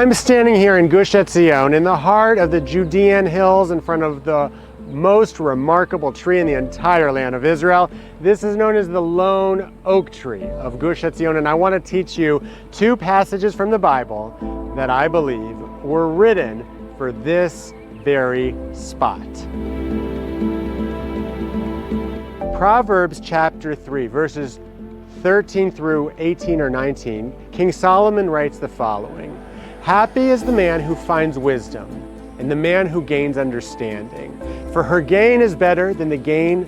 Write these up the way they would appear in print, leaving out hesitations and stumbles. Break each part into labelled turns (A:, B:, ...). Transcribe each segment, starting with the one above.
A: I'm standing here in Gush Etzion, in the heart of the Judean hills, in front of the most remarkable tree in the entire land of Israel. This is known as the lone oak tree of Gush Etzion, and I want to teach you two passages from the Bible that I believe were written for this very spot. Proverbs chapter 3, verses 13 through 18 or 19, King Solomon writes the following: "Happy is the man who finds wisdom, and the man who gains understanding. For her gain is better than the gain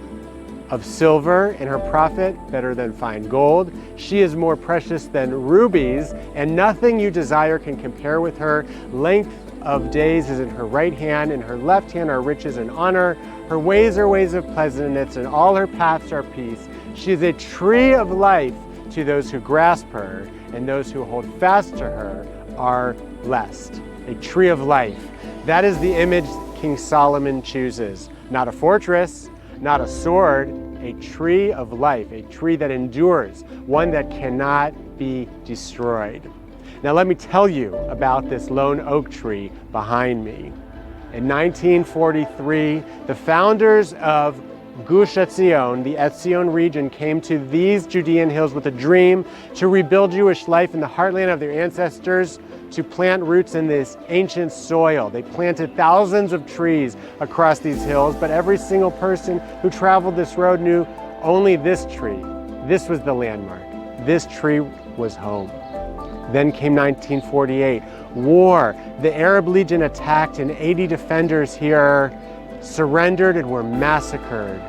A: of silver, and her profit better than fine gold. She is more precious than rubies, and nothing you desire can compare with her. Length of days is in her right hand, and her left hand are riches and honor. Her ways are ways of pleasantness, and all her paths are peace. She is a tree of life to those who grasp her, and those who hold fast to her are blessed." A tree of life. That is the image King Solomon chooses. Not a fortress, not a sword, a tree of life, a tree that endures, one that cannot be destroyed. Now let me tell you about this lone oak tree behind me. In 1943, the founders of Gush Etzion, the Etzion region, came to these Judean hills with a dream to rebuild Jewish life in the heartland of their ancestors, to plant roots in this ancient soil. They planted thousands of trees across these hills, but every single person who traveled this road knew only this tree. This was the landmark. This tree was home. Then came 1948, war. The Arab Legion attacked, and 80 defenders here surrendered and were massacred.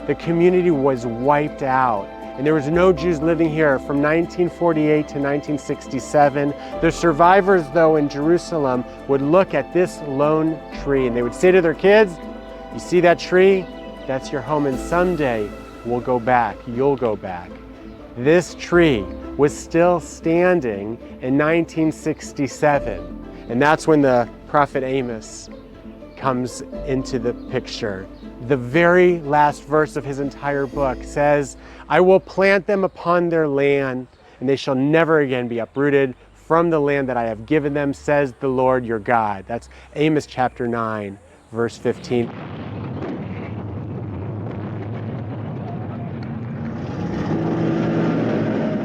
A: The community was wiped out, and there was no Jews living here from 1948 to 1967. The survivors, though, in Jerusalem would look at this lone tree, and they would say to their kids, "You see that tree? That's your home, and someday we'll go back. You'll go back." This tree was still standing in 1967, and that's when the prophet Amos comes into the picture. The very last verse of his entire book says, "I will plant them upon their land, and they shall never again be uprooted from the land that I have given them, says the Lord your God." That's Amos chapter 9, verse 15.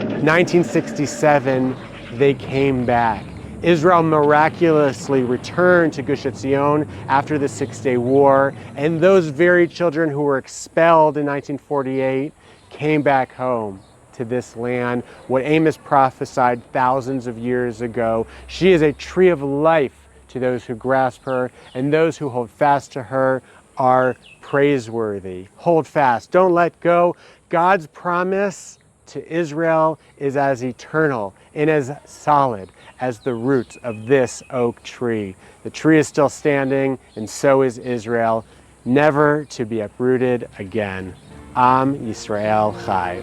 A: In 1967, they came back. Israel miraculously returned to Gush Etzion after the Six-Day War, and those very children who were expelled in 1948 came back home to this land, what Amos prophesied thousands of years ago. She is a tree of life to those who grasp her, and those who hold fast to her are praiseworthy. Hold fast, don't let go. God's promise to Israel is as eternal and as solid as the roots of this oak tree. The tree is still standing, and so is Israel, never to be uprooted again. Am Yisrael Chai.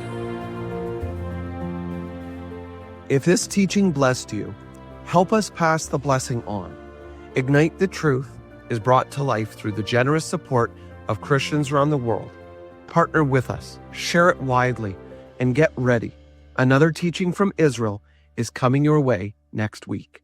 B: If this teaching blessed you, help us pass the blessing on. Ignite the Truth is brought to life through the generous support of Christians around the world. Partner with us, share it widely, and get ready. Another teaching from Israel is coming your way next week.